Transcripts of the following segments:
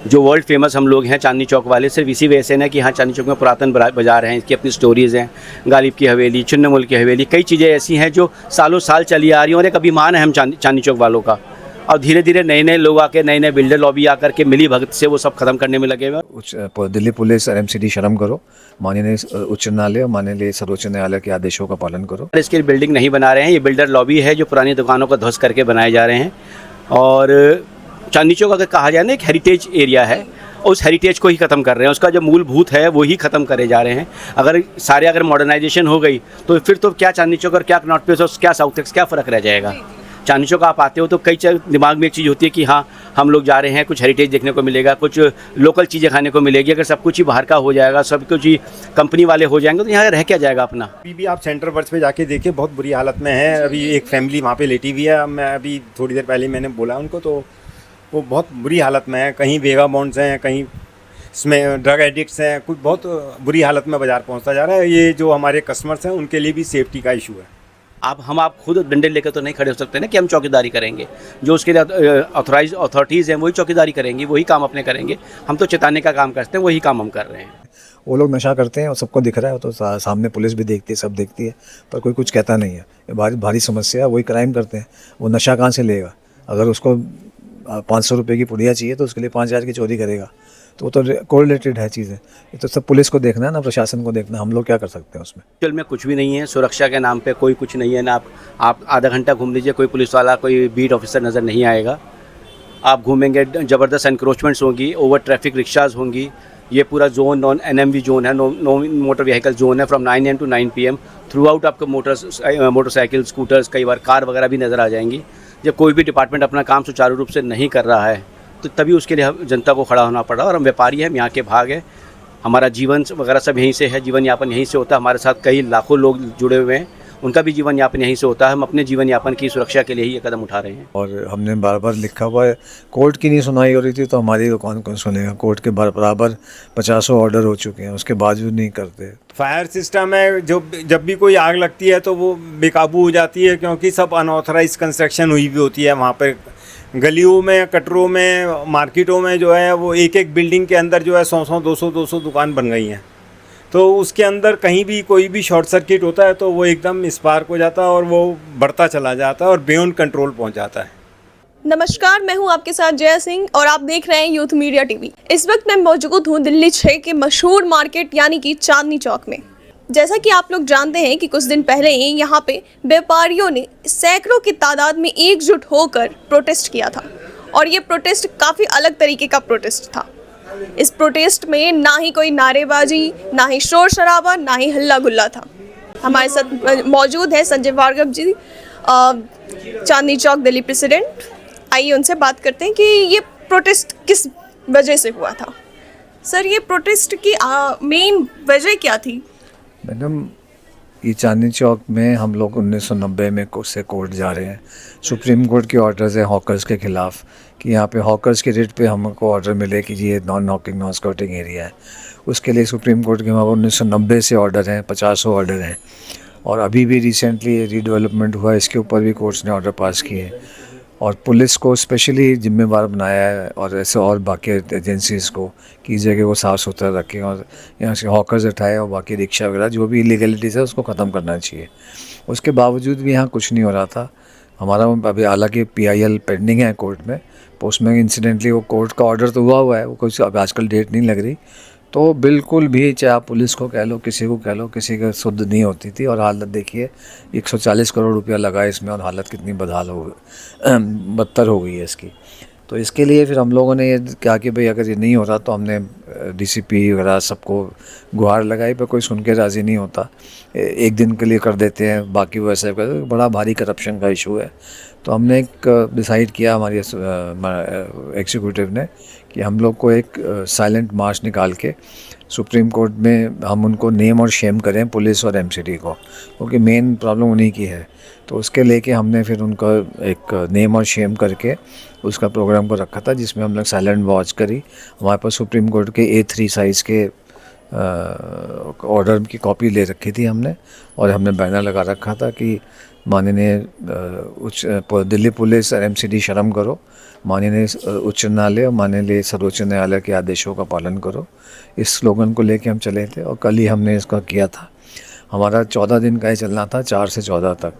जो world famous हम लोग हैं चांदनी चौक वाले, सिर्फ इसी वजह से ना कि हाँ चांदनी चौक में पुरातन बाज़ार हैं, इसकी अपनी स्टोरीज़ हैं, गालिब की हवेली, चुन्नमुल की हवेली, कई चीज़ें ऐसी हैं जो सालों साल चली आ रही हैं और एक अभिमान है हम चांदनी चौक वालों का। और धीरे धीरे नए नए लोग आके, नए नए बिल्डर लॉबी आकर के मिली भगत से वो सब खत्म करने में लगे हुए। दिल्ली पुलिस और एमसीडी शर्म करो, माननीय उच्च न्यायालय और माननीय सर्वोच्च न्यायालय के आदेशों का पालन करो। इसके लिए बिल्डिंग नहीं बना रहे हैं, ये बिल्डर लॉबी है जो पुरानी दुकानों को ध्वस्त करके बनाए जा रहे हैं। और चांदनी चौक अगर कहा जाए ना एक हेरिटेज एरिया है, उस हेरिटेज को ही ख़त्म कर रहे हैं, उसका जो मूलभूत है वो ही ख़त्म करे जा रहे हैं। अगर मॉडर्नाइजेशन हो गई तो फिर तो क्या चांदनी चौक और क्या नॉर्थ प्लेस और क्या साउथ एक्स क्या फ़र्क रह जाएगा। चांदनी चौक आप आते हो तो कई दिमाग में एक चीज़ होती है कि हाँ हम लोग जा रहे हैं, कुछ हेरिटेज देखने को मिलेगा, कुछ लोकल चीज़ें खाने को मिलेगी। अगर सब कुछ ही बाहर का हो जाएगा, सब कुछ ही कंपनी वाले हो जाएंगे तो यहाँ रह क्या जाएगा अपना। अभी भी आप सेंटर वर्च पे जाके देखिए, बहुत बुरी हालत में है। अभी एक फैमिली वहाँ पे लेटी हुई है, मैं अभी थोड़ी देर पहले मैंने बोला उनको, तो वो बहुत बुरी हालत में है। कहीं वेगाबॉन्ड्स हैं, कहीं इसमें ड्रग एडिक्ट्स हैं, कुछ बहुत बुरी हालत में बाज़ार पहुँचता जा रहा है। ये जो हमारे कस्टमर्स हैं उनके लिए भी सेफ्टी का इशू है। आप खुद डंडे लेकर तो नहीं खड़े हो सकते ना कि हम चौकीदारी करेंगे। जो उसके लिए ऑथराइज अथॉरिटीज़ हैं वही चौकीदारी करेंगी, वही काम अपने करेंगे। हम तो चेताने का काम करते हैं, वही काम हम कर रहे हैं। वो लोग नशा करते हैं और सबको दिख रहा है, तो सामने पुलिस भी देखती है, सब देखती है, पर कोई कुछ कहता नहीं है। ये भारी समस्या है। वही क्राइम करते हैं, वो नशा कहाँ से लेगा? अगर उसको 500 रुपये की पुड़िया चाहिए तो उसके लिए 5000 की चोरी करेगा। तो वो तो कोरिलेटेड है चीज़ें। ये तो सब पुलिस को देखना है ना, प्रशासन को देखना। हम लोग क्या कर सकते हैं उसमें? एक्चुअल में कुछ भी नहीं है, सुरक्षा के नाम पे कोई कुछ नहीं है ना। आप आधा घंटा घूम लीजिए, कोई पुलिस वाला, कोई बीट ऑफिसर नज़र नहीं आएगा। आप घूमेंगे, ज़बरदस्त एनक्रोचमेंट्स होंगी, ओवर ट्रैफिक रिक्शाज होंगी। ये पूरा जोन नॉन NMV जोन है, नो मोटर व्हीकल जोन है, from 9 AM to 9 PM। Through out आपको मोटरसाइकिल, स्कूटर्स, कई बार कार वगैरह भी नज़र आ जाएंगी। जब कोई भी डिपार्टमेंट अपना काम सुचारू रूप से नहीं कर रहा है तो तभी उसके लिए जनता को खड़ा होना पड़ा। और हम व्यापारी हैं, हम यहाँ के भाग हैं, हमारा जीवन वगैरह सब यहीं से है, जीवन यापन यहीं से होता है। हमारे साथ कई लाखों लोग जुड़े हुए हैं, उनका भी जीवन यापन यहीं से होता है। हम अपने जीवन यापन की सुरक्षा के लिए ही ये कदम उठा रहे हैं। और हमने बार बार लिखा हुआ है, कोर्ट की नहीं सुनाई हो रही थी तो हमारी दुकान कौन सुनेगा? कोर्ट के बराबर 50 ऑर्डर हो चुके हैं, उसके बावजूद नहीं करते। फायर सिस्टम है, जो जब भी कोई आग लगती है तो वो बेकाबू हो जाती है, क्योंकि सब अनऑथराइज कंस्ट्रक्शन हुई भी होती है वहाँ पर। गलियों में, कटरों में, मार्केटों में जो है वो एक एक बिल्डिंग के अंदर जो है 100 200 दुकान बन गई हैं। तो उसके अंदर कहीं भी कोई भी शॉर्ट सर्किट होता है तो वो एकदम स्पार्क हो जाता है और वो बढ़ता चला जाता है और बियॉन्ड कंट्रोल पहुंच जाता है। नमस्कार, मैं हूं आपके साथ जय सिंह और आप देख रहे हैं यूथ मीडिया टीवी। इस वक्त मैं मौजूद हूं दिल्ली 6 के मशहूर मार्केट यानी कि चांदनी चौक में। जैसा कि आप लोग जानते हैं कि कुछ दिन पहले ही यहाँ पे व्यापारियों ने सैकड़ों की तादाद में एकजुट होकर प्रोटेस्ट किया था और ये प्रोटेस्ट काफ़ी अलग तरीके का प्रोटेस्ट था। इस प्रोटेस्ट में ना ही कोई नारेबाजी, ना ही शोर शराबा, ना ही हल्ला गुल्ला था। हमारे साथ मौजूद है संजय भार्गव जी, चांदनी चौक दिल्ली प्रेसिडेंट। आइए उनसे बात करते हैं कि ये प्रोटेस्ट किस वजह से हुआ था। सर, ये प्रोटेस्ट की मेन वजह क्या थी? मैडम, ये चांदनी चौक में हम लोग 1990 में से कोर्ट जा रहे हैं। सुप्रीम कोर्ट के ऑर्डर्स है हॉकर्स के ख़िलाफ़ कि यहाँ पे हॉकर्स के रेट पे हमको ऑर्डर मिले कि ये नॉन नॉकिंग नॉन स्कॉटिंग एरिया है। उसके लिए सुप्रीम कोर्ट के वहाँ 1990 से ऑर्डर हैं, 50 ऑर्डर हैं। और अभी भी रिसेंटली रीडेवलपमेंट हुआ, इसके ऊपर भी कोर्ट्स ने ऑर्डर पास किए। और पुलिस को स्पेशली जिम्मेवार बनाया है और ऐसे और बाकी एजेंसीज़ को कि जगह को साफ़ सुथरा रखें और यहाँ से हॉकर्स हटाए और बाकी रिक्शा वगैरह जो भी इलीगलिटीज़ है उसको ख़त्म करना चाहिए। उसके बावजूद भी यहाँ कुछ नहीं हो रहा था हमारा। अभी हालांकि PIL पेंडिंग है कोर्ट में, उसमें इंसिडेंटली वो कोर्ट का ऑर्डर तो हुआ है, वो कुछ अब आजकल डेट नहीं लग रही। तो बिल्कुल भी चाहे आप पुलिस को कह लो, किसी को कह लो, किसी का शुद्ध नहीं होती थी। और हालत देखिए, 140 करोड़ रुपया लगा इसमें और हालत कितनी बदतर हो गई है इसकी। तो इसके लिए फिर हम लोगों ने ये कहा कि भाई अगर ये नहीं हो रहा तो हमने DCP वगैरह सबको गुहार लगाई, पर कोई सुन के राज़ी नहीं होता। एक दिन के लिए कर देते हैं, बाकी वो ऐसे बड़ा भारी करप्शन का इशू है। तो हमने एक डिसाइड किया हमारी एग्जीक्यूटिव ने कि हम लोग को एक साइलेंट मार्च निकाल के सुप्रीम कोर्ट में हम उनको नेम और शेम करें, पुलिस और MCD को, क्योंकि मेन प्रॉब्लम उन्हीं की है। तो उसके लेके हमने फिर उनका एक नेम और शेम करके उसका प्रोग्राम को रखा था, जिसमें हम लोग साइलेंट वॉच करी। हमारे पास सुप्रीम कोर्ट के A3 साइज़ के ऑर्डर की कॉपी ले रखी थी हमने, और हमने बैनर लगा रखा था कि माननीय दिल्ली पुलिस और एमसीडी शर्म करो, माननीय उच्च न्यायालय और माननीय सर्वोच्च न्यायालय के आदेशों का पालन करो। इस स्लोगन को लेके हम चले थे और कल ही हमने इसका किया था। हमारा 14 दिन का ही चलना था, 4 से 14 तक।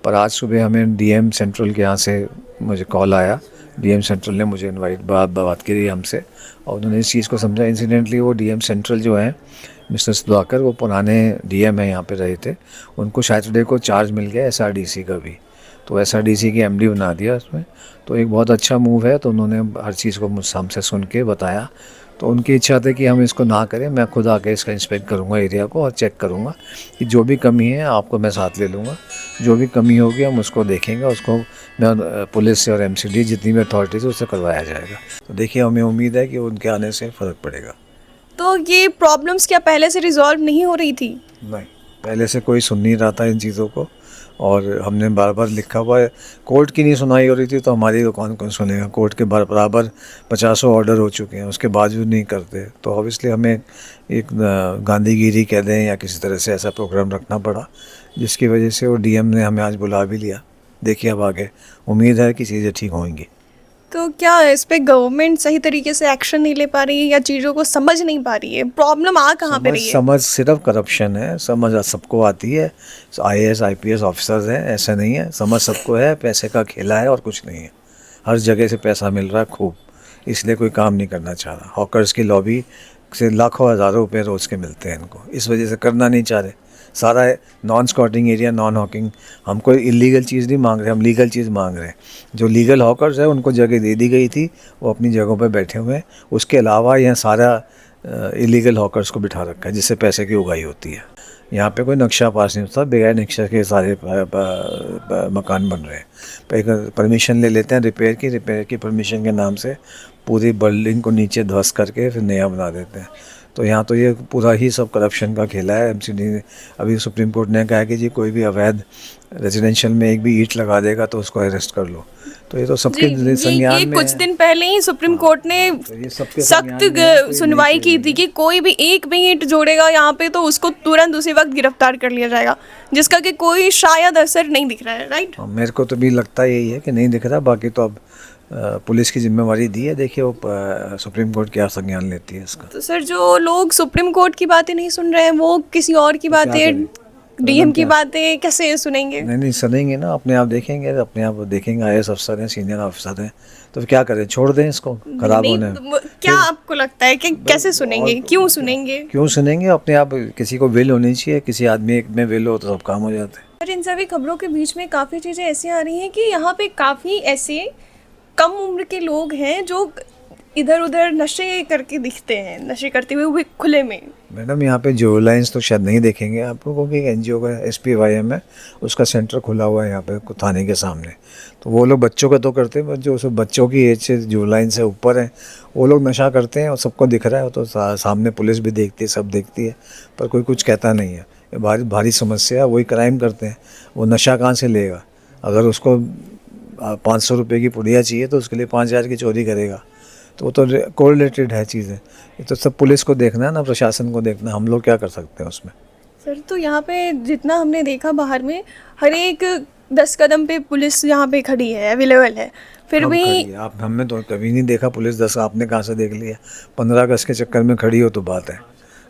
पर आज सुबह हमें डीएम सेंट्रल के यहाँ से मुझे कॉल आया। डीएम सेंट्रल ने मुझे इनवाइट बात करी हमसे, और उन्होंने इस चीज़ को समझा। इंसिडेंटली वो डीएम सेंट्रल जो है मिस्टर सुधाकर, वो पुराने डीएम है यहाँ पे रहे थे। उनको सैटरडे को चार्ज मिल गया एसआरडीसी का भी, तो एसआरडीसी की एमडी बना दिया उसमें। तो एक बहुत अच्छा मूव है। तो उन्होंने हर चीज़ को हमसे सुन के बताया। तो उनकी इच्छा थी कि हम इसको ना करें। मैं खुद आके इसका इंस्पेक्ट करूँगा एरिया को और चेक करूँगा कि जो भी कमी है आपको मैं साथ ले लूँगा। जो भी कमी होगी हम उसको देखेंगे, उसको मैं पुलिस से और एमसीडी जितनी भी अथॉरिटीज़ है उससे करवाया जाएगा। तो देखिए, हमें उम्मीद है कि उनके आने से फ़र्क पड़ेगा। तो ये प्रॉब्लम्स क्या पहले से रिजॉल्व नहीं हो रही थी? नहीं, पहले से कोई सुन नहीं रहा था इन चीज़ों को, और हमने बार बार लिखा हुआ है। कोर्ट की नहीं सुनाई हो रही थी तो हमारी दुकान कौन सुनेगा? कोर्ट के बराबर 50 ऑर्डर हो चुके हैं, उसके बावजूद नहीं करते। तो ऑब्वियसली हमें एक गांधीगिरी कह दें या किसी तरह से ऐसा प्रोग्राम रखना पड़ा, जिसकी वजह से वो डीएम ने हमें आज बुला भी लिया। देखिए, अब आगे उम्मीद है कि चीज़ें ठीक होंगी। तो क्या इस पे गवर्नमेंट सही तरीके से एक्शन नहीं ले पा रही है या चीज़ों को समझ नहीं पा रही है? प्रॉब्लम आ कहाँ पे रही है? समझ सिर्फ करप्शन है। समझ सबको आती है, आईएएस आईपीएस ऑफिसर्स हैं, ऐसा नहीं है। समझ सबको है, पैसे का खेला है और कुछ नहीं है। हर जगह से पैसा मिल रहा है खूब, इसलिए कोई काम नहीं करना चाह रहा। हॉकर्स की लॉबी से लाखों हज़ारों रुपए रोज़ के मिलते हैं इनको, इस वजह से करना नहीं चाह रहे। सारा non squatting area, non hawking, हम कोई इलीगल चीज़ नहीं मांग रहे, हम लीगल चीज़ मांग रहे हैं। जो लीगल हॉकर्स है उनको जगह दे दी गई थी, वो अपनी जगहों पे बैठे हुए हैं। उसके अलावा यहाँ सारा इलीगल हॉकर्स को बिठा रखा है, जिससे पैसे की उगाही होती है। यहाँ पे कोई नक्शा पास नहीं होता, बगैर नक्शा के सारे मकान बन रहे हैं। परमिशन ले लेते हैं रिपेयर की परमिशन के नाम से पूरी बिल्डिंग को नीचे ध्वस्त करके फिर नया बना देते हैं। तो यहाँ तो ये पूरा ही सब करप्शन का खेला है। एमसीडी ने अभी सुप्रीम कोर्ट ने कहा कि जी कोई भी अवैध रेजिडेंशियल में एक भी ईंट लगा देगा तो उसको अरेस्ट कर लो। तो ये तो सबके संज्ञान में कुछ दिन पहले ही सुप्रीम कोर्ट ने सख्त सुनवाई की थी कि कोई भी एक भी ईंट जोड़ेगा यहाँ पे तो उसको तुरंत उसी वक्त गिरफ्तार कर लिया जाएगा, जिसका कि कोई शायद असर नहीं दिख रहा है। राइट, मेरे को तो भी लगता यही है कि नहीं दिख रहा। बाकी तो अब पुलिस की जिम्मेवारी दी है, देखिए वो सुप्रीम कोर्ट क्या संज्ञान लेती है इसका। तो सर, जो लोग सुप्रीम कोर्ट की बातें नहीं सुन रहे हैं वो किसी और की बातें, डीएम की बातें कैसे सुनेंगे? नहीं सुनेंगे ना, अपने आप देखेंगे, अपने आप देखेंगे। आईएएस अफसर हैं, सीनियर अफसर हैं, तो क्या करें? छोड़ दें इसको खराब होने? क्या आपको लगता है कि कैसे सुनेंगे? क्यों सुनेंगे? क्यों सुनेंगे? अपने आप किसी को विल होनी चाहिए, किसी आदमी एक में विल हो तो सब काम हो जाते हैं। पर इन सभी खबरों के बीच में काफ़ी चीज़ें ऐसी आ रही हैं कि यहाँ पे काफ़ी ऐसे कम उम्र के लोग हैं जो इधर उधर नशे करके दिखते हैं, नशे करते हुए खुले में। मैडम, यहाँ पे जो लाइन्स तो शायद नहीं देखेंगे आप लोगों को, एनजीओ का SPYM है, उसका सेंटर खुला हुआ है यहाँ पे थाने के सामने। तो वो लोग बच्चों का तो करते हैं, जो सब बच्चों की एज से जो लाइन से ऊपर है वो लोग नशा करते हैं और सबको दिख रहा है। तो सामने पुलिस भी देखती है, सब देखती है, पर कोई कुछ कहता नहीं है। ये भारी समस्या है। वही क्राइम करते हैं, वो नशा कहाँ से लेगा? अगर उसको 500 रुपये की पुड़िया चाहिए तो उसके लिए 5000 की चोरी करेगा। तो वो तो कोरिलेटेड है चीज़ें। ये तो सब पुलिस को देखना है ना, प्रशासन को देखना। हम लोग क्या कर सकते हैं उसमें? सर, तो यहाँ पे जितना हमने देखा बाहर में, हर एक 10 कदम पे पुलिस यहाँ पे खड़ी है, अवेलेबल है, फिर भी आप हमने तो कभी नहीं देखा पुलिस 10। आपने कहाँ से देख लिया? 15 अगस्त के चक्कर में खड़ी हो तो बात है,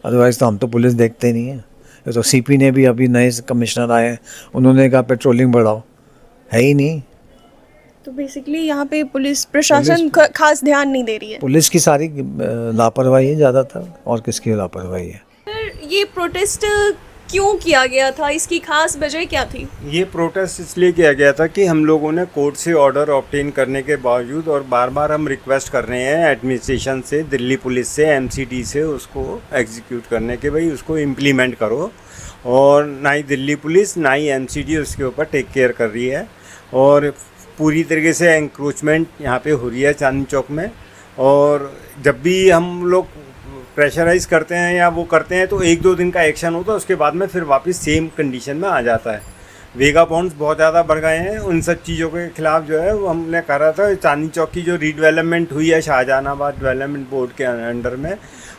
अदरवाइज़ तो हम तो पुलिस देखते नहीं हैं। ये तो CP ने भी, अभी नए कमिश्नर आए हैं, उन्होंने कहा पेट्रोलिंग बढ़ाओ, है ही नहीं। तो बेसिकली यहाँ पे पुलिस प्रशासन खास ध्यान नहीं दे रही है। पुलिस की सारी लापरवाही है ज़्यादातर, और किसकी लापरवाही है? सर, ये प्रोटेस्ट क्यों किया गया था? इसकी खास वजह क्या थी? ये प्रोटेस्ट इसलिए किया गया था कि हम लोगों ने कोर्ट से ऑर्डर ऑब्टेन करने के बावजूद और बार बार हम रिक्वेस्ट कर रहे हैं एडमिनिस्ट्रेशन से, दिल्ली पुलिस से, MCD से, उसको एग्जीक्यूट करने के, भाई उसको इम्प्लीमेंट करो। और ना ही दिल्ली पुलिस ना ही MCD उसके ऊपर टेक केयर कर रही है। और पूरी तरीके से एंक्रोचमेंट यहाँ पे हो रही है चांदनी चौक में। और जब भी हम लोग प्रेशराइज करते हैं या वो करते हैं तो 1-2 दिन का एक्शन होता है, उसके बाद में फिर वापस सेम कंडीशन में आ जाता है। वेगा बॉन्ड्स बहुत ज़्यादा बढ़ गए हैं। उन सब चीज़ों के खिलाफ जो है वो हमने करा था। चांदनी चौक की जो रीडेवलपमेंट हुई है शाहजहानाबाद डेवलपमेंट बोर्ड के अंडर में,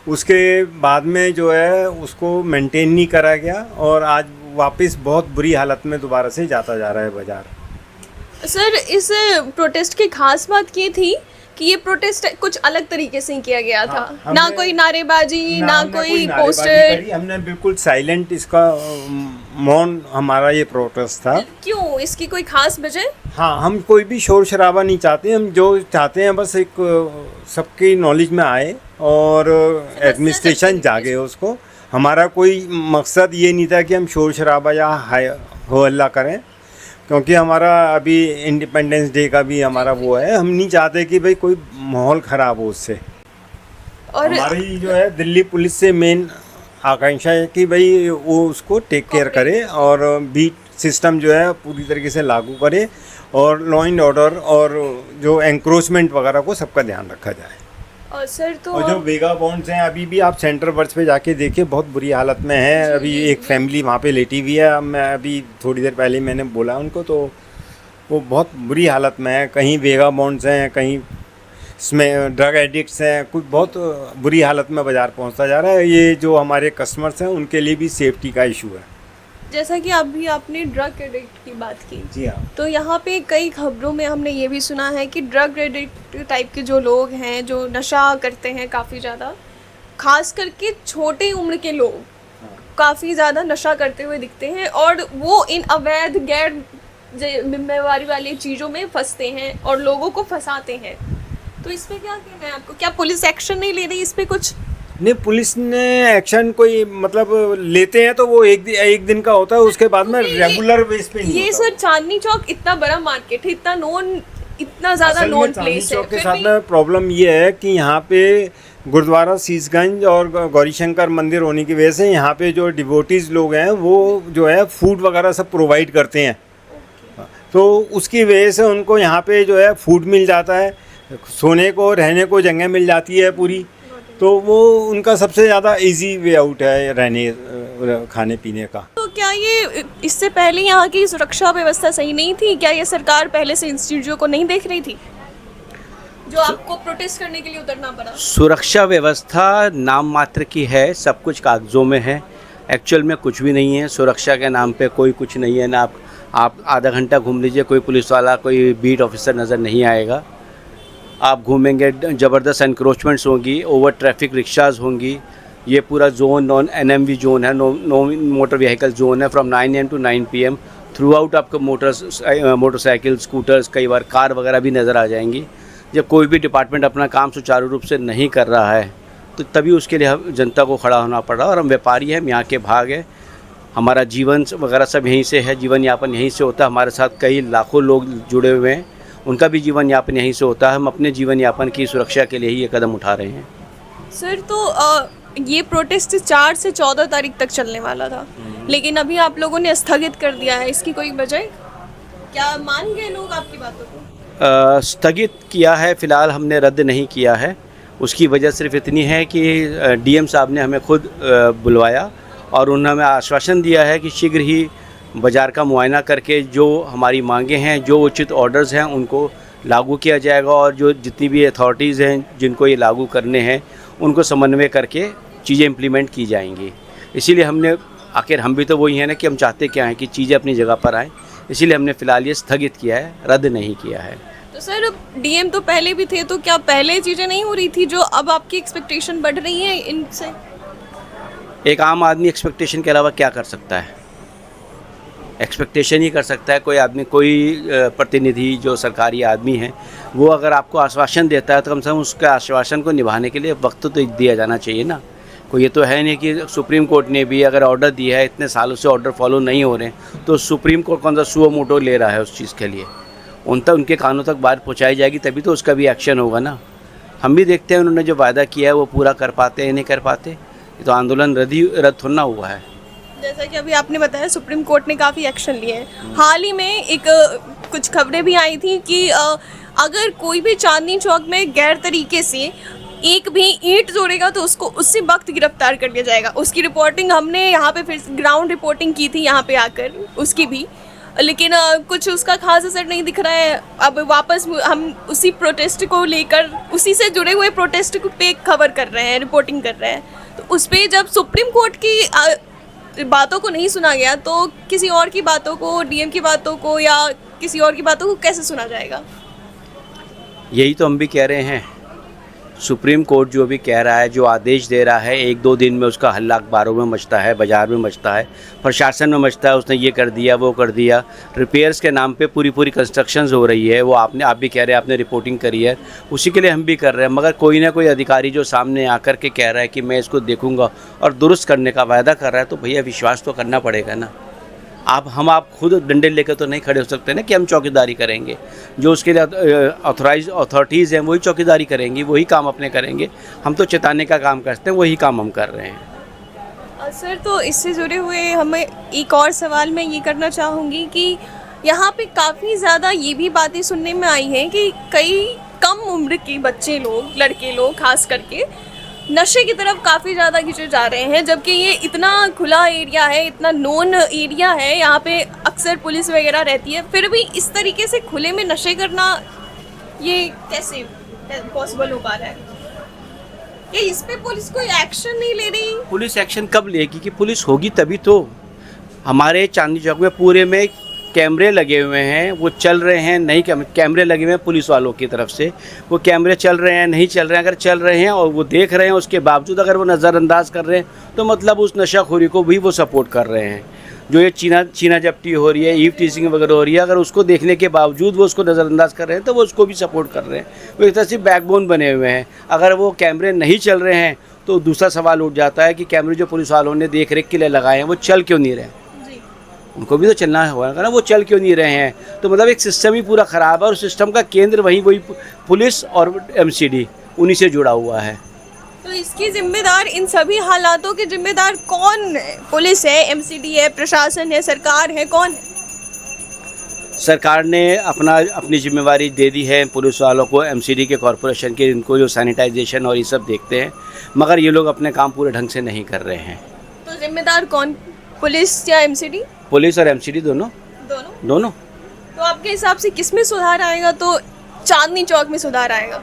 उसके बाद में जो है उसको मेंटेन नहीं करा गया और आज वापस बहुत बुरी हालत में दोबारा से जाता जा रहा है बाज़ार। सर, इस प्रोटेस्ट की खास बात ये थी कि ये प्रोटेस्ट कुछ अलग तरीके से ही किया गया था। हाँ, ना हमने- कोई नारेबाजी, ना हमने कोई नारेबाजी पोस्टर। करी, हमने बिल्कुल साइलेंट इसका मौन हमारा ये प्रोटेस्ट था। क्यों, इसकी कोई खास वजह? हाँ, हम कोई भी शोर शराबा नहीं चाहते। हम जो चाहते हैं बस एक सबकी नॉलेज में आए और एडमिनिस्ट्रेशन जागे उसको। हमारा कोई मकसद ये नहीं था कि हम शोर शराबा या हो हल्ला करें, क्योंकि हमारा अभी इंडिपेंडेंस डे का भी हमारा वो है। हम नहीं चाहते कि भाई कोई माहौल ख़राब हो उससे। और हमारी जो है दिल्ली पुलिस से मेन आकांक्षा है कि भाई वो उसको टेक केयर करे और बीट सिस्टम जो है पूरी तरीके से लागू करे और लॉ एंड ऑर्डर और जो एंक्रोचमेंट वगैरह को सबका ध्यान रखा जाए। और सर, तो और जो वेगा बॉन्ड्स हैं अभी भी आप सेंटर बर्थ पे जाके देखिए, बहुत बुरी हालत में है। अभी एक फैमिली वहाँ पे लेटी हुई है। मैं अभी थोड़ी देर पहले मैंने बोला उनको, तो वो बहुत बुरी हालत में है। कहीं वेगा बॉन्ड्स हैं, कहीं इसमें ड्रग एडिक्ट्स हैं, कुछ बहुत बुरी हालत में बाज़ार पहुँचता जा रहा है। ये जो हमारे कस्टमर्स हैं उनके लिए भी सेफ्टी का इशू है। जैसा कि अभी आपने ड्रग एडिक्ट की बात की, जी हाँ। तो यहाँ पे कई खबरों में हमने ये भी सुना है कि ड्रग एडिक्ट टाइप के जो लोग हैं, जो नशा करते हैं काफ़ी ज़्यादा, खास करके छोटे उम्र के लोग काफ़ी ज़्यादा नशा करते हुए दिखते हैं और वो इन अवैध गैर जिम्मेवारी वाली चीज़ों में फंसते हैं और लोगों को फंसाते हैं। तो इस पे क्या कहना है आपको? क्या पुलिस एक्शन नहीं ले रही इस पे कुछ? नहीं, पुलिस ने एक्शन कोई मतलब लेते हैं तो वो एक दिन का होता है, उसके बाद में रेगुलर बेस पे नहीं ये होता। सर, चांदनी चौक इतना बड़ा मार्केट है, इतना ज़्यादा असल में नोन चांदनी प्लेस है, चौक के फिर साथ भी में प्रॉब्लम ये है कि यहाँ पे गुरुद्वारा शीशगंज और गौरीशंकर मंदिर होने की वजह से यहाँ पे जो डिवोटीज लोग हैं वो जो है फूड वगैरह सब प्रोवाइड करते हैं। तो उसकी वजह से उनको यहाँ पे जो है फूड मिल जाता है, सोने को रहने को जगह मिल जाती है पूरी। तो वो उनका सबसे ज़्यादा इजी वे आउट है रहने खाने पीने का। तो क्या ये इससे पहले यहाँ की सुरक्षा व्यवस्था सही नहीं थी? क्या ये सरकार पहले से इन चीज़ों को नहीं देख रही थी जो आपको प्रोटेस्ट करने के लिए उतरना पड़ा? सुरक्षा व्यवस्था नाम मात्र की है, सब कुछ कागज़ों में है, एक्चुअल में कुछ भी नहीं है। सुरक्षा के नाम पे कोई कुछ नहीं है ना। आप आधा घंटा घूम लीजिए, कोई पुलिस वाला, कोई बीट ऑफिसर नज़र नहीं आएगा। आप घूमेंगे, ज़बरदस्त एनक्रोचमेंट्स होंगी, ओवर ट्रैफिक रिक्शाज़ होंगी। ये पूरा जोन नॉन NMV जोन है, नो मोटर व्हीकल जोन है। From 9 AM to 9 PM through out आपको मोटरसाइकिल, स्कूटर्स, कई बार कार वगैरह भी नज़र आ जाएंगी। जब कोई भी डिपार्टमेंट अपना काम सुचारू रूप से नहीं कर रहा है तो तभी उसके लिए जनता को खड़ा होना पड़ रहा है। और हम व्यापारी हैं, यहाँ के भाग है, हमारा जीवन वगैरह सब यहीं से है, जीवन यापन यहीं से होता है। हमारे साथ कई लाखों लोग जुड़े हुए हैं, उनका भी जीवन यापन यहीं से होता है। हम अपने जीवन यापन की सुरक्षा के लिए ही ये कदम उठा रहे हैं। सर, तो ये प्रोटेस्ट 4 से 14 तारीख तक चलने वाला था, लेकिन अभी आप लोगों ने स्थगित कर दिया है। इसकी कोई वजह? क्या मान गए लोग आपकी बातों को? स्थगित किया है, फ़िलहाल हमने रद्द नहीं किया है। उसकी वजह सिर्फ इतनी है कि DM साहब ने हमें खुद बुलवाया और उन्होंने हमें आश्वासन दिया है कि शीघ्र ही बाज़ार का मुआयना करके जो हमारी मांगें हैं, जो उचित ऑर्डर्स हैं, उनको लागू किया जाएगा और जो जितनी भी अथॉरिटीज़ हैं जिनको ये लागू करने हैं उनको समन्वय करके चीज़ें इम्प्लीमेंट की जाएंगी। इसीलिए हमने, आखिर हम भी तो वही हैं ना कि हम चाहते क्या हैं कि चीज़ें अपनी जगह पर आएँ, इसीलिए हमने फ़िलहाल ये स्थगित किया है, रद्द नहीं किया है। तो सर, DM तो पहले भी थे, तो क्या पहले चीज़ें नहीं हो रही थी जो अब आपकी एक्सपेक्टेशन बढ़ रही है इनसे? एक आम आदमी एक्सपेक्टेशन के अलावा क्या कर सकता है? एक्सपेक्टेशन ही कर सकता है। कोई आदमी, कोई प्रतिनिधि जो सरकारी आदमी है, वो अगर आपको आश्वासन देता है तो कम से कम उसके आश्वासन को निभाने के लिए वक्त तो दिया जाना चाहिए ना। कोई ये तो है नहीं कि सुप्रीम कोर्ट ने भी अगर ऑर्डर दिया है, इतने सालों से ऑर्डर फॉलो नहीं हो रहे हैं, तो सुप्रीम कोर्ट कौन सा सुओ मोटो ले रहा है उस चीज़ के लिए? उनके कानों तक बात पहुँचाई जाएगी तभी तो उसका भी एक्शन होगा ना। हम भी देखते हैं उन्होंने जो वादा किया है वो पूरा कर पाते हैं नहीं कर पाते। ये तो आंदोलन रद्द थोड़ा हुआ है। जैसा कि अभी आपने बताया, सुप्रीम कोर्ट ने काफ़ी एक्शन लिए हैं। हाल ही में एक कुछ खबरें भी आई थी कि अगर कोई भी चांदनी चौक में गैर तरीके से एक भी ईंट जोड़ेगा तो उसको उसी वक्त गिरफ्तार कर लिया जाएगा। उसकी रिपोर्टिंग हमने यहाँ पे फिर ग्राउंड रिपोर्टिंग की थी यहाँ पे आकर, उसकी भी लेकिन कुछ उसका खास असर नहीं दिख रहा है। अब वापस हम उसी प्रोटेस्ट को लेकर, उसी से जुड़े हुए प्रोटेस्ट पे खबर कर रहे हैं, रिपोर्टिंग कर रहे हैं। तो उस पर जब सुप्रीम कोर्ट की बातों को नहीं सुना गया तो किसी और की बातों को, डीएम की बातों को या किसी और की बातों को कैसे सुना जाएगा? यही तो हम भी कह रहे हैं। सुप्रीम कोर्ट जो भी कह रहा है, जो आदेश दे रहा है, 1-2 दिन में उसका हल्ला अखबारों में मचता है, बाज़ार में मचता है, प्रशासन में मचता है, उसने ये कर दिया, वो कर दिया। रिपेयर्स के नाम पे पूरी कंस्ट्रक्शंस हो रही है, वो आप भी कह रहे हैं, आपने रिपोर्टिंग करी है, उसी के लिए हम भी कर रहे हैं। मगर कोई ना कोई अधिकारी जो सामने आकर के कह रहा है कि मैं इसको देखूंगा और दुरुस्त करने का वायदा कर रहा है, तो भैया विश्वास तो करना पड़ेगा ना। आप खुद डंडे लेकर तो नहीं खड़े हो सकते ना कि हम चौकीदारी करेंगे। जो उसके लिए ऑथराइज अथॉरिटीज़ हैं वही चौकीदारी करेंगी, वही काम अपने करेंगे। हम तो चेताने का काम करते हैं, वही काम हम कर रहे हैं। सर, तो इससे जुड़े हुए हमें एक और सवाल मैं ये करना चाहूँगी कि यहाँ पे काफ़ी ज़्यादा ये भी बातें सुनने में आई हैं कि कई कम उम्र के बच्चे लोग, लड़के लोग खास करके, नशे की तरफ काफ़ी ज़्यादा खींचे जा रहे हैं, जबकि ये इतना खुला एरिया है, इतना नोन एरिया है, यहाँ पे अक्सर पुलिस वगैरह रहती है, फिर भी इस तरीके से खुले में नशे करना ये कैसे पॉसिबल हो पा रहा है? ये इस पे पुलिस कोई एक्शन नहीं ले रही? पुलिस एक्शन कब लेगी? कि पुलिस होगी तभी तो। हमारे चांदनी चौक में पूरे में कैमरे लगे हुए हैं, वो चल रहे हैं नहीं, कैमरे लगे हुए हैं पुलिस वालों की तरफ से। वो कैमरे चल रहे हैं नहीं चल रहे हैं, अगर चल रहे हैं और वो देख रहे हैं, उसके बावजूद अगर वो नज़रअंदाज कर रहे हैं, तो मतलब उस नशाखोरी को भी वो सपोर्ट कर रहे हैं। जो ये चीना जप्टी हो रही है, ईव टीजिंग वगैरह हो रही है, अगर उसको देखने के बावजूद वो उसको नज़रअंदाज कर रहे हैं, तो वो उसको भी सपोर्ट कर रहे हैं। वो एक तरह से बैकबोन बने हुए हैं। अगर वो कैमरे नहीं चल रहे हैं तो दूसरा सवाल उठ जाता है कि कैमरे जो पुलिस वालों ने देख रेख के लिए लगाए हैं, वो चल क्यों नहीं रहे? उनको भी तो चलना होगा ना, वो चल क्यों नहीं रहे हैं? तो मतलब एक सिस्टम ही पूरा ख़राब है, और सिस्टम का केंद्र वही पुलिस और एमसीडी उन्हीं से जुड़ा हुआ है। तो इसकी जिम्मेदार, इन सभी हालातों के जिम्मेदार कौन है? पुलिस है, एमसीडी है, प्रशासन है, सरकार है, कौन है? सरकार ने अपनी जिम्मेवारी दे दी है पुलिस वालों को, एमसीडी के, कॉरपोरेशन के, इनको जो सैनिटाइजेशन और ये सब देखते हैं, मगर ये लोग अपने काम पूरे ढंग से नहीं कर रहे हैं। तो जिम्मेदार कौन, पुलिस या एमसीडी? पुलिस और एमसीडी दोनों। तो आपके हिसाब से किस में सुधार आएगा तो चांदनी चौक में सुधार आएगा?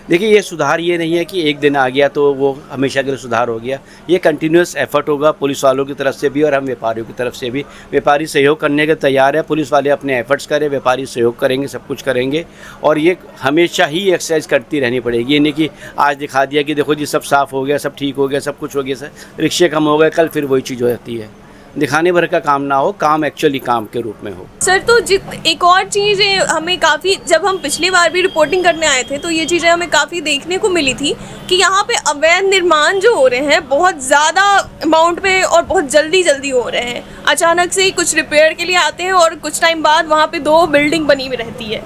देखिए, ये सुधार ये नहीं है कि एक दिन आ गया तो वो हमेशा के लिए सुधार हो गया। ये कंटिन्यूस एफर्ट होगा पुलिस वालों की तरफ से भी और हम व्यापारियों की तरफ से भी। व्यापारी सहयोग करने के तैयार है, पुलिस वाले अपने एफर्ट्स करें, व्यापारी सहयोग करेंगे, सब कुछ करेंगे। और ये हमेशा ही एक्सरसाइज करती रहनी पड़ेगी। ये नहीं कि आज दिखा दिया कि देखो जी सब साफ़ हो गया, सब ठीक हो गया, सब कुछ हो गया, सर रिक्शे कम हो गए, कल फिर वही चीज़ हो जाती है। दिखाने भर का काम ना हो, काम एक्चुअली काम के रूप में हो। सर, तो एक और चीज़ हमें काफ़ी, जब हम पिछली बार भी रिपोर्टिंग करने आए थे तो ये चीज़ें हमें काफ़ी देखने को मिली थी कि यहाँ पे अवैध निर्माण जो हो रहे हैं बहुत ज़्यादा अमाउंट पे और बहुत जल्दी हो रहे हैं। अचानक से कुछ रिपेयर के लिए आते हैं और कुछ टाइम बाद वहाँ पे 2 बिल्डिंग बनी हुई रहती है।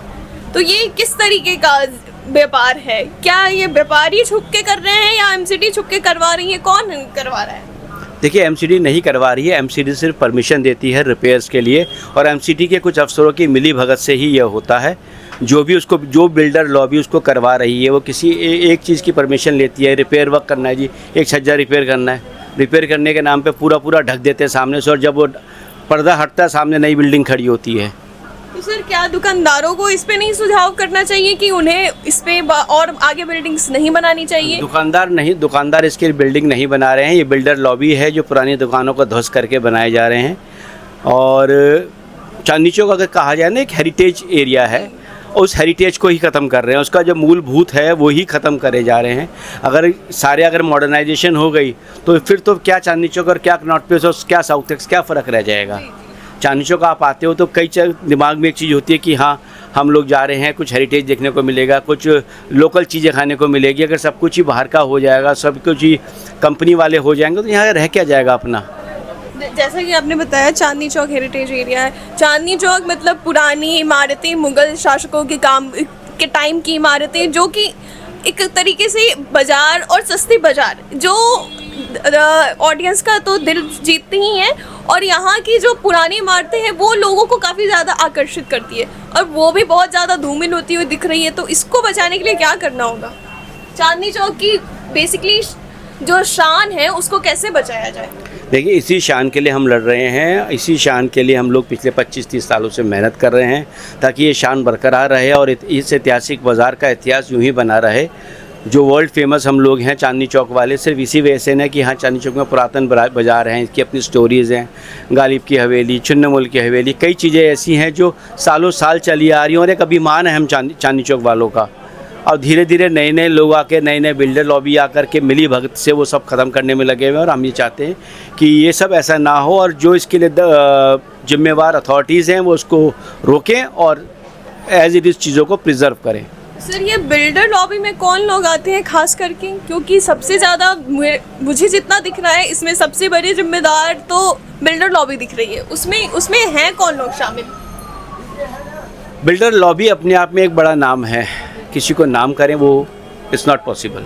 तो ये किस तरीके का व्यापार है? क्या ये व्यापारी छुप के कर रहे हैं या एमसीडी छुप के करवा रही है? कौन करवा रहा है? देखिए, एमसीडी नहीं करवा रही है, एमसीडी सिर्फ परमिशन देती है रिपेयर्स के लिए, और एमसीडी के कुछ अफसरों की मिली भगत से ही यह होता है। जो बिल्डर लॉबी उसको करवा रही है, वो किसी एक चीज़ की परमिशन लेती है, रिपेयर वर्क करना है जी, एक छज्जा रिपेयर करना है, रिपेयर करने के नाम पे पूरा ढक देते हैं सामने से, और जब वो पर्दा हटता है सामने नई बिल्डिंग खड़ी होती है। तो सर, क्या दुकानदारों को इस पे नहीं सुझाव करना चाहिए कि उन्हें इस पे और आगे बिल्डिंग्स नहीं बनानी चाहिए? दुकानदार इसके बिल्डिंग नहीं बना रहे हैं, ये बिल्डर लॉबी है जो पुरानी दुकानों को ध्वस्त करके बनाए जा रहे हैं। और चांदनी चौक अगर कहा जाए ना, एक हेरिटेज एरिया है, उस हेरिटेज को ही ख़त्म कर रहे हैं, उसका जो मूलभूत है वो ही ख़त्म करे जा रहे हैं। अगर मॉडर्नाइजेशन हो गई तो फिर तो क्या चांदनी चौक और क्या नॉर्थ प्लेस और क्या साउथ एक्स, क्या फ़र्क रह जाएगा? चांदनी चौक आप आते हो तो कई दिमाग में एक चीज़ होती है कि हाँ हम लोग जा रहे हैं, कुछ हेरिटेज देखने को मिलेगा, कुछ लोकल चीज़ें खाने को मिलेगी। अगर सब कुछ ही बाहर का हो जाएगा, सब कुछ ही कंपनी वाले हो जाएंगे, तो यहाँ रह क्या जाएगा अपना? जैसा कि आपने बताया चांदनी चौक हेरिटेज एरिया है। चांदनी चौक मतलब पुरानी इमारतें, मुग़ल शासकों के टाइम की इमारतें, जो कि एक तरीके से बाज़ार और सस्ती बाज़ार जो ऑडियंस का तो दिल जीतती ही हैं, और यहाँ की जो पुरानी इमारतें हैं वो लोगों को काफ़ी ज़्यादा आकर्षित करती है, और वो भी बहुत ज़्यादा धूमिल होती हुई दिख रही है। तो इसको बचाने के लिए क्या करना होगा? चांदनी चौक की बेसिकली जो शान है उसको कैसे बचाया जाए? देखिए, इसी शान के लिए हम लड़ रहे हैं, इसी शान के लिए हम लोग पिछले 25-30 सालों से मेहनत कर रहे हैं ताकि ये शान बरकरार रहे और इस ऐतिहासिक बाज़ार का इतिहास यूं ही बना रहे। जो वर्ल्ड फेमस हम लोग हैं चांदनी चौक वाले, सिर्फ इसी वजह से ना कि हाँ चांदनी चौक में पुरातन बाज़ार हैं, इसकी अपनी स्टोरीज़ हैं, गालिब की हवेली, चुन्नमुल की हवेली, कई चीज़ें ऐसी हैं जो सालों साल चली आ रही हैं और एक अभिमान है हम चांदनी चौक वालों का। और धीरे धीरे नए नए लोग आके, नए नए बिल्डर लॉबी आकर के मिली भगत से वो सब ख़त्म करने में लगे हुए हैं और हम ये चाहते हैं कि ये सब ऐसा ना हो और जो इसके लिए जिम्मेवार अथॉरिटीज़ हैं वो उसको रोकें और एज इट इज़ चीज़ों को प्रिजर्व करें। सर, ये बिल्डर लॉबी में कौन लोग आते हैं खास करके, क्योंकि सबसे ज़्यादा मुझे जितना दिख रहा है इसमें सबसे बड़ी जिम्मेदार तो बिल्डर लॉबी दिख रही है, उसमें हैं कौन लोग शामिल? बिल्डर लॉबी अपने आप में एक बड़ा नाम है, किसी को नाम करें वो इट्स नॉट पॉसिबल।